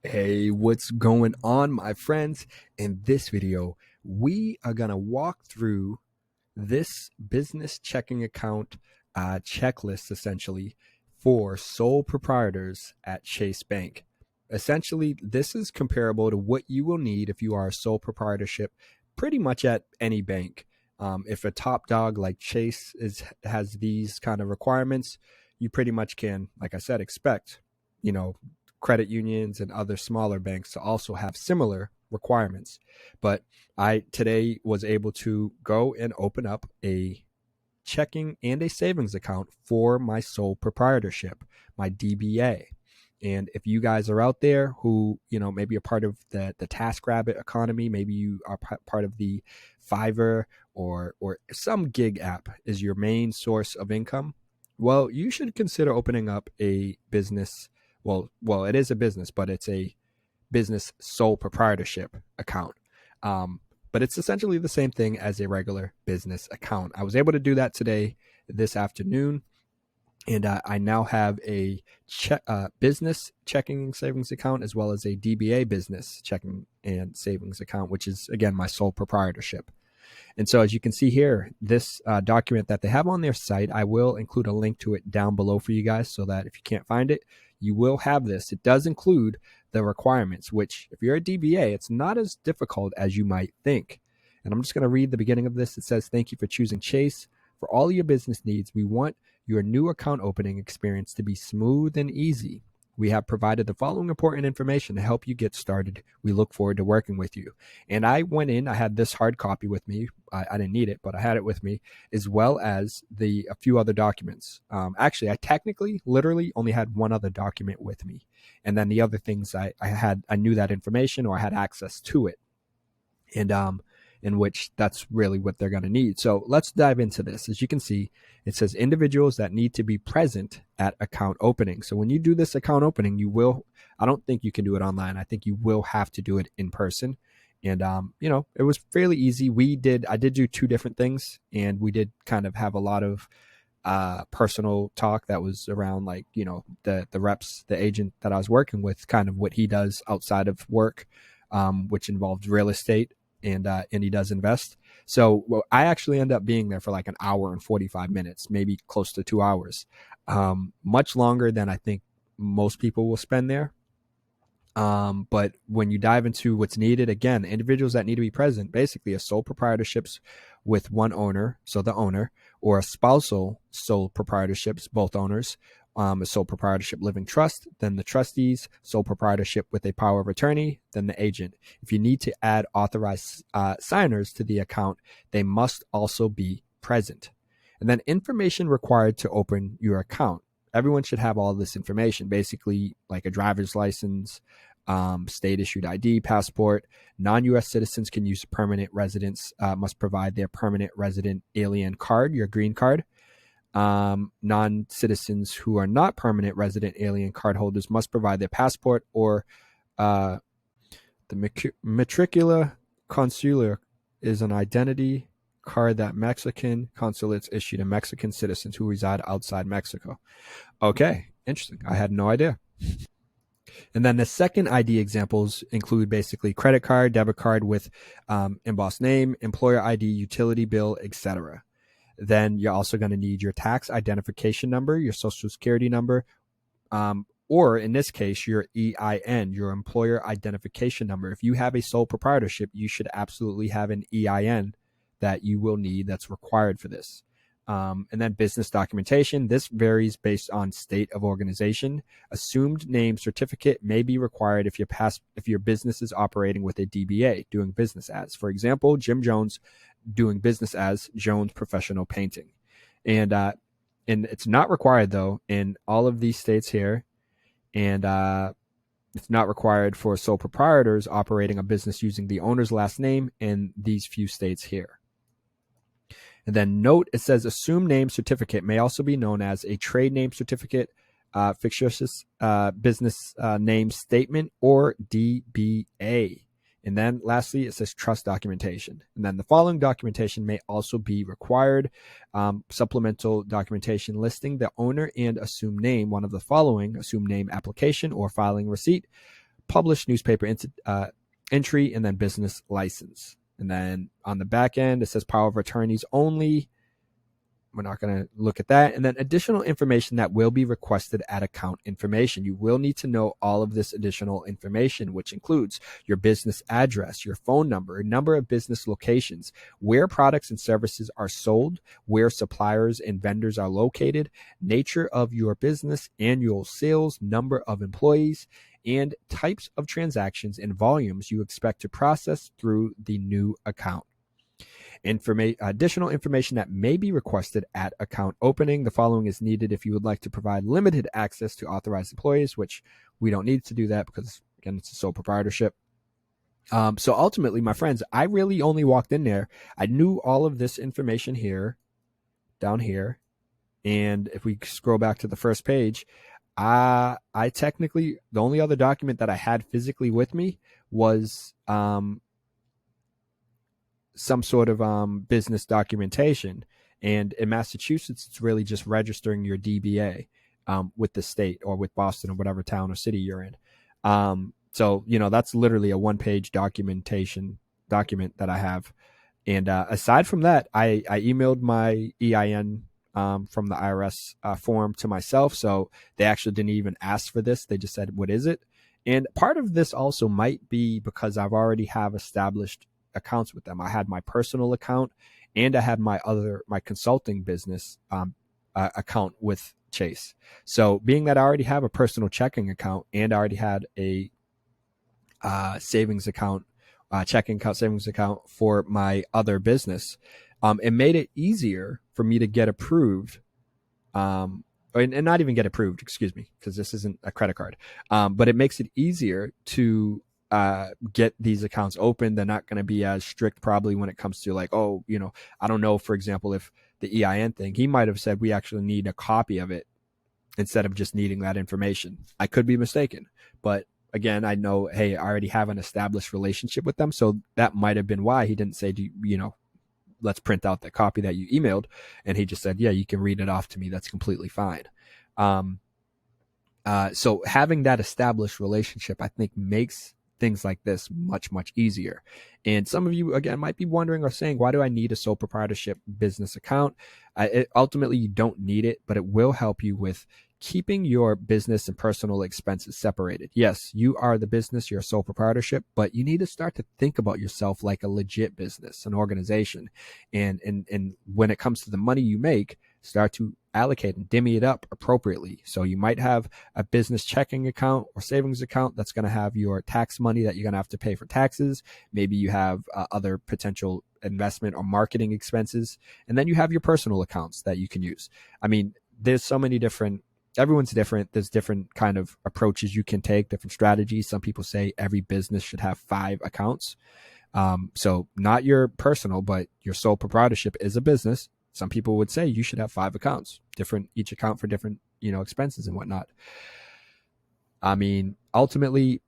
Hey, what's going on, my friends? In this video, we are going to walk through this business checking account checklist essentially for sole proprietors at Chase Bank. Essentially, this is comparable to what you will need if you are a sole proprietorship pretty much at any bank. If a top dog like Chase has these kind of requirements, you pretty much can, like I said, expect, you know, credit unions and other smaller banks to also have similar requirements. But I today was able to go and open up a checking and a savings account for my sole proprietorship, my DBA. And if you guys are out there who, maybe a part of the TaskRabbit economy, maybe you are part of the Fiverr or some gig app is your main source of income, well, you should consider opening up a business. Well, it is a business, but it's a business sole proprietorship account. But it's essentially the same thing as a regular business account. I was able to do that today, this afternoon, and I now have a business checking and savings account as well as a DBA business checking and savings account, which is, again, my sole proprietorship. And so as you can see here, this document that they have on their site, I will include a link to it down below for you guys so that if you can't find it, you will have this. It does include the requirements, which if you're a DBA, it's not as difficult as you might think. And I'm just going to read the beginning of this. It says, "Thank you for choosing Chase. For all your business needs, we want your new account opening experience to be smooth and easy. We have provided the following important information to help you get started. We look forward to working with you." And I went in, I had this hard copy with me. I didn't need it, but I had it with me, as well as a few other documents. Actually, I literally only had one other document with me. And then the other things I knew that information or I had access to it. And in which that's really what they're going to need. So let's dive into this. As you can see, it says individuals that need to be present at account opening. So when you do this account opening, I don't think you can do it online. I think you will have to do it in person. And, it was fairly easy. I did do two different things, and we did kind of have a lot of personal talk that was around the reps, the agent that I was working with, kind of what he does outside of work, which involves real estate. And he does invest. So I actually end up being there for like an hour and 45 minutes, maybe close to 2 hours, much longer than I think most people will spend there. But when you dive into what's needed, again, individuals that need to be present, basically a sole proprietorships with one owner, so the owner, or a spousal sole proprietorships, both owners, a sole proprietorship living trust, then the trustees, sole proprietorship with a power of attorney, then the agent. If you need to add authorized signers to the account, they must also be present. And then information required to open your account. Everyone should have all this information, basically like a driver's license, state issued ID, passport. Non-U.S. citizens can use permanent residents, must provide their permanent resident alien card, your green card. Non-citizens who are not permanent resident alien card holders must provide their passport or the matricula consular is an identity card that Mexican consulates issue to Mexican citizens who reside outside Mexico. Okay, interesting. I had no idea. And then the second ID examples include basically credit card, debit card with embossed name, employer ID, utility bill, etc. Then you're also going to need your tax identification number, your social security number, or in this case, your EIN, your employer identification number. If you have a sole proprietorship, you should absolutely have an EIN that you will need that's required for this. And then business documentation. This varies based on state of organization. Assumed name certificate may be required if your business is operating with a DBA, doing business as. For example, Jim Jones doing business as Jones Professional Painting. And it's not required, though, in all of these states here. And it's not required for sole proprietors operating a business using the owner's last name in these few states here. And then note, it says assumed name certificate may also be known as a trade name certificate, fictitious business name statement, or DBA. And then lastly, it says trust documentation. And then the following documentation may also be required. Supplemental documentation listing the owner and assumed name, one of the following: assumed name application or filing receipt, published newspaper entry, and then business license. And then on the back end, it says power of attorneys only. We're not going to look at that. And then additional information that will be requested at account information. You will need to know all of this additional information, which includes your business address, your phone number, number of business locations, where products and services are sold, where suppliers and vendors are located, nature of your business, annual sales, number of employees, and types of transactions and volumes you expect to process through the new account. Additional information that may be requested at account opening. The following is needed if you would like to provide limited access to authorized employees, which we don't need to do that because, again, it's a sole proprietorship. So ultimately, my friends, I really only walked in there. I knew all of this information here, down here. And if we scroll back to the first page, I technically, the only other document that I had physically with me was some sort of business documentation. And in Massachusetts, it's really just registering your DBA with the state or with Boston or whatever town or city you're in. So, that's literally a one-page document that I have. And aside from that, I emailed my EIN from the IRS form to myself. So they actually didn't even ask for this. They just said, what is it? And part of this also might be because I've already have established accounts with them. I had my personal account and I had my consulting business account with Chase. So being that I already have a personal checking account and I already had a savings account, checking account, savings account for my other business, it made it easier for me to get approved, and not even get approved, excuse me, because this isn't a credit card, but it makes it easier to get these accounts open. They're not going to be as strict probably when it comes to like, I don't know, for example, if the EIN thing, he might have said we actually need a copy of it instead of just needing that information. I could be mistaken, but again, I know, hey, I already have an established relationship with them. So that might have been why he didn't say, let's print out the copy that you emailed. And he just said, yeah, you can read it off to me. That's completely fine. So having that established relationship, I think, makes things like this much, much easier. And some of you, again, might be wondering or saying, why do I need a sole proprietorship business account? Ultimately, you don't need it, but it will help you with keeping your business and personal expenses separated. Yes, you are the business, you're a sole proprietorship, but you need to start to think about yourself like a legit business, an organization. And when it comes to the money you make, start to allocate and dimmy it up appropriately. So you might have a business checking account or savings account that's going to have your tax money that you're going to have to pay for taxes. Maybe you have other potential investment or marketing expenses. And then you have your personal accounts that you can use. I mean, there's so many everyone's different. There's different kind of approaches you can take, different strategies. Some people say every business should have 5 accounts. So not your personal, but your sole proprietorship is a business. Some people would say you should have 5 accounts, each account for different, expenses and whatnot. I mean, ultimately,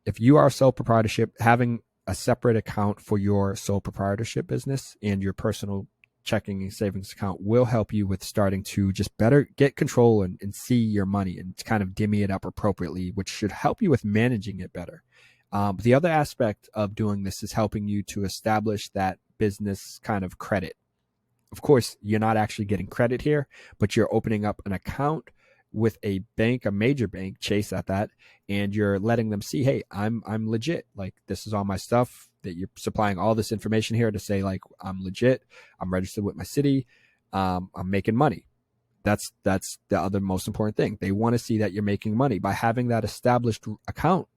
if you are a sole proprietorship, having a separate account for your sole proprietorship business and your personal checking and savings account will help you with starting to just better get control and see your money and kind of dimmy it up appropriately, which should help you with managing it better. But the other aspect of doing this is helping you to establish that business kind of credit. Of course, you're not actually getting credit here, but you're opening up an account with a bank, a major bank, Chase at that, and you're letting them see, hey, I'm legit. Like, this is all my stuff, that you're supplying all this information here to say, like, I'm legit. I'm registered with my city. I'm making money. That's the other most important thing. They want to see that you're making money by having that established account.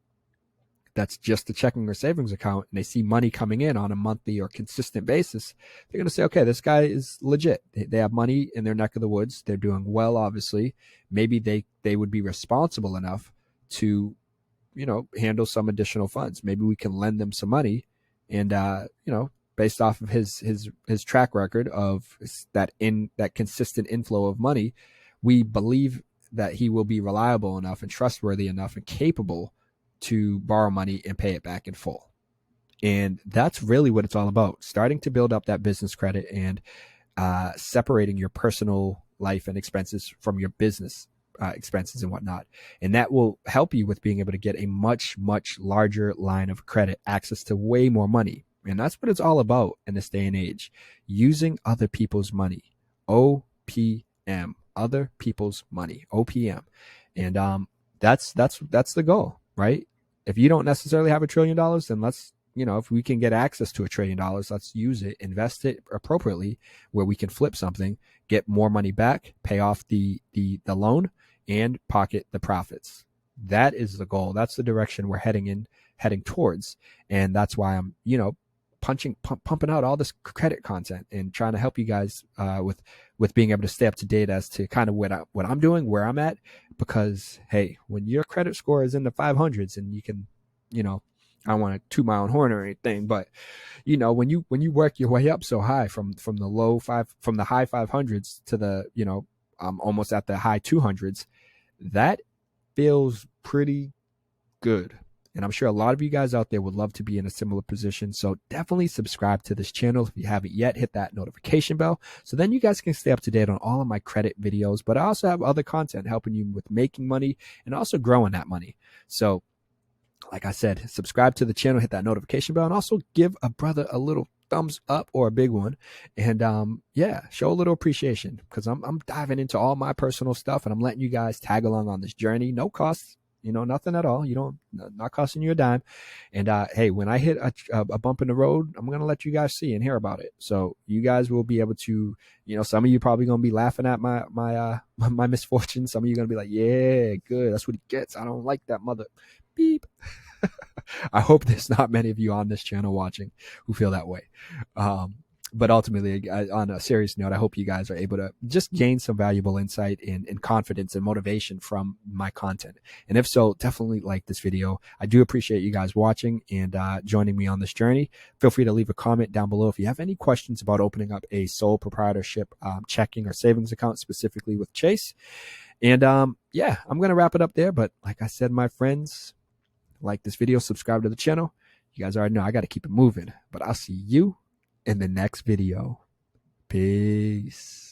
That's just a checking or savings account, and they see money coming in on a monthly or consistent basis. They're going to say, okay, this guy is legit. They have money in their neck of the woods. They're doing well, obviously. Maybe they would be responsible enough to, handle some additional funds. Maybe we can lend them some money, and based off of his track record of that consistent inflow of money, we believe that he will be reliable enough and trustworthy enough and capable to borrow money and pay it back in full. And that's really what it's all about, starting to build up that business credit and separating your personal life and expenses from your business expenses and whatnot. And that will help you with being able to get a much, much larger line of credit, access to way more money. And that's what it's all about in this day and age, using other people's money. OPM, other people's money, OPM. And that's the goal, right? If you don't necessarily have $1 trillion, then let's, if we can get access to $1 trillion, let's use it, invest it appropriately where we can flip something, get more money back, pay off the loan, and pocket the profits. That is the goal. That's the direction we're heading towards. And that's why I'm, pumping out all this credit content and trying to help you guys with being able to stay up to date as to kind of what I'm doing, where I'm at. Because, hey, when your credit score is in the 500s and you can, I don't want to toot my own horn or anything, but when you work your way up so high from the high 500s to the almost at the high 200s, that feels pretty good. And I'm sure a lot of you guys out there would love to be in a similar position. So definitely subscribe to this channel if you haven't yet. Hit that notification bell so then you guys can stay up to date on all of my credit videos. But I also have other content helping you with making money and also growing that money. So like I said, subscribe to the channel, hit that notification bell, and also give a brother a little thumbs up or a big one. And show a little appreciation, because I'm diving into all my personal stuff and I'm letting you guys tag along on this journey. No costs, nothing at all. Not costing you a dime. And hey, when I hit a bump in the road, I'm gonna let you guys see and hear about it. So you guys will be able to, some of you probably gonna be laughing at my misfortune. Some of you gonna be like, yeah, good, that's what he gets. I don't like that mother beep. I hope there's not many of you on this channel watching who feel that way. But ultimately, on a serious note, I hope you guys are able to just gain some valuable insight and confidence and motivation from my content. And if so, definitely like this video. I do appreciate you guys watching and joining me on this journey. Feel free to leave a comment down below if you have any questions about opening up a sole proprietorship checking or savings account, specifically with Chase. And I'm going to wrap it up there. But like I said, my friends, like this video, subscribe to the channel. You guys already know I got to keep it moving. But I'll see you in the next video. Peace.